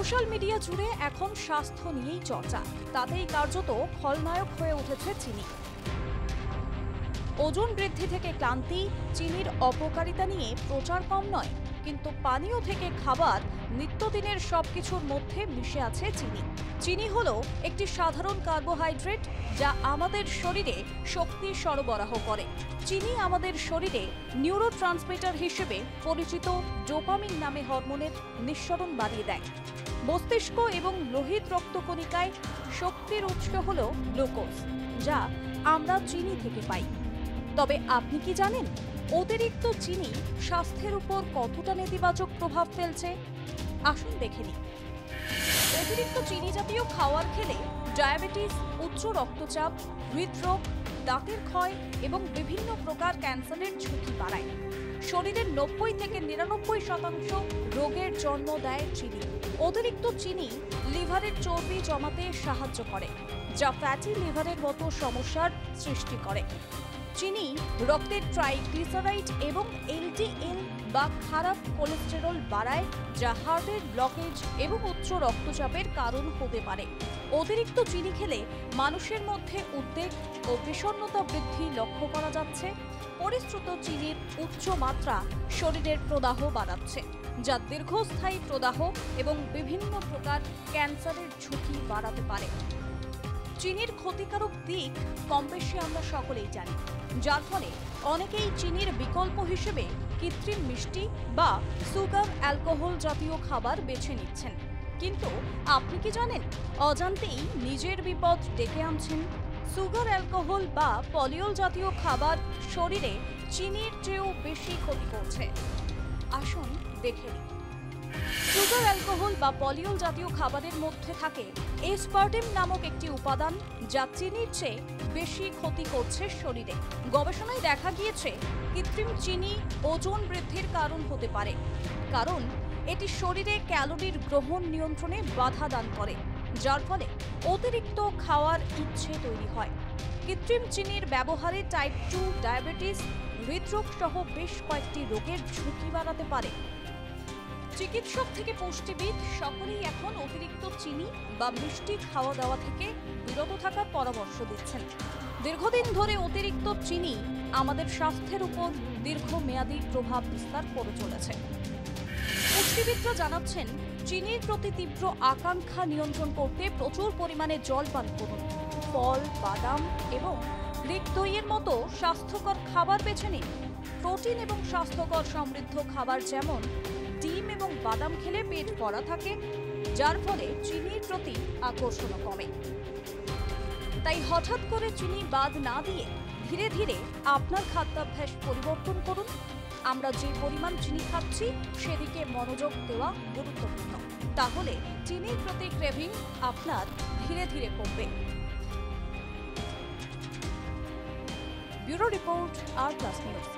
Social media জুড়ে এখন স্বাস্থ্য নিয়েই চর্চা, তাতেই কার্যত খলনায়ক হয়ে উঠেছে চিনি। ওজন বৃদ্ধি থেকে ক্লান্তি, চিনির অপকারিতা নিয়ে প্রচার কম নয়, কিন্তু পানীয় থেকে খাবার, নিত্যদিনের সবকিছুর মধ্যে মিশে আছে চিনি। চিনি হলো একটি সাধারণ কার্বোহাইড্রেট যা আমাদের শরীরে শক্তি সরবরাহ করে। চিনি আমাদের শরীরে নিউরোট্রান্সমিটার হিসেবে পরিচিত ডোপামিন নামে হরমোনের নিঃসরণ বাড়িয়ে দেয়। মস্তিষ্ক এবং লোহিত রক্তকণিকায় শক্তির উৎস হলো গ্লুকোজ, যা আমরা চিনি থেকে পাই। তবে আপনি কি জানেন অতিরিক্ত চিনি স্বাস্থ্যের উপর কতটা নেতিবাচক প্রভাব ফেলছে? আসুন দেখে নিই। অতিরিক্ত চিনি জাতীয় খাবার খেলে ডায়াবেটিস, উচ্চ রক্তচাপ, হৃদরোগ, দাঁতের ক্ষয় এবং বিভিন্ন প্রকার ক্যান্সারের ঝুঁকি বাড়ায়। শরীরের 90 থেকে 99% রোগের জন্ম দেয় চিনি। অতিরিক্ত চিনি লিভারের চর্বি জমাতে সাহায্য করে, যা ফ্যাটি লিভারের মতো সমস্যার সৃষ্টি করে। চিনি রক্তের ট্রাইগ্লিসারাইড এবং এলডিএল বা খারাপ কোলেস্টেরল বাড়ায়, যা হার্টের ব্লকেজ এবং উচ্চ রক্তচাপের কারণ হতে পারে। অতিরিক্ত চিনি খেলে মানুষের মধ্যে উদ্বেগ ও বিষণ্ণতা বৃদ্ধি লক্ষ্য করা যাচ্ছে। পরিশ্রুত চিনির উচ্চ মাত্রা শরীরের প্রদাহ বাড়াচ্ছে, যা দীর্ঘস্থায়ী প্রদাহ এবং বিভিন্ন প্রকার ক্যান্সারের ঝুঁকি বাড়াতে পারে। চিনির ক্ষতিকারক দিক কমবেশি আমরা সকলেই জানি, যার ফলে অনেকেই চিনির বিকল্প হিসেবে কৃত্রিম মিষ্টি বা সুগার অ্যালকোহল জাতীয় খাবার বেছে নিচ্ছেন। কিন্তু আপনি কি জানেন অজান্তেই নিজের বিপদ ডেকে আনছেন? সুগার অ্যালকোহল বা পলিওল জাতীয় খাবার শরীরে চিনির চেয়েও বেশি ক্ষতি করছে। আসুন দেখে নিই। সুগার অ্যালকোহল বা পলিওল জাতীয় খাবারের মধ্যে থাকে এসপার্টেম নামক একটি উপাদান, যা চিনির চেয়ে বেশি ক্ষতি করছে শরীরে। গবেষণায় দেখা গিয়েছে কৃত্রিম চিনি ওজন বৃদ্ধির কারণ হতে পারে, কারণ এটি শরীরে ক্যালোরির গ্রহণ নিয়ন্ত্রণে বাধা দান করে, যার ফলে অতিরিক্ত খাওয়ার ইচ্ছে তৈরি হয়। কৃত্রিম চিনির ব্যবহারে টাইপ 2 ডায়াবেটিস, হৃদরোগ সহ বেশ কয়েকটি রোগের ঝুঁকি বাড়াতে পারে। চিকিৎসক থেকে পুষ্টিবিদ সকলেই এখন অতিরিক্ত চিনি বা মিষ্টি খাওয়া দাওয়া থেকে বিরত থাকার পরামর্শ দিচ্ছেন। দীর্ঘদিন ধরে অতিরিক্ত চিনি আমাদের স্বাস্থ্যের উপর দীর্ঘমেয়াদী প্রভাব বিস্তার করে চলেছে। পুষ্টিবিদরা জানাচ্ছেন, চিনির প্রতি তীব্র আকাঙ্ক্ষা নিয়ন্ত্রণ করতে প্রচুর পরিমাণে জল পান করুন, ফল, বাদাম এবং গ্রিক দইয়ের মতো স্বাস্থ্যকর খাবার বেছে নিন। প্রোটিন এবং স্বাস্থ্যকর সমৃদ্ধ খাবার যেমন ডিম এবং বাদাম খেলে পেট ভরা থাকে, যার ফলে চিনির প্রতি আকর্ষণ কমে। তাই হঠাৎ করে চিনি বাদ না দিয়ে ধীরে ধীরে আপনার খাদ্যাভ্যাস পরিবর্তন করুন। আমরা যে পরিমাণ চিনি খাচ্ছি সেদিকে মনোযোগ দেওয়া গুরুত্বপূর্ণ, তাহলে চিনির প্রতি ক্রেভিং আপনার ধীরে ধীরে কমবে। ব্যুরো রিপোর্ট, আর প্লাস নিউজ।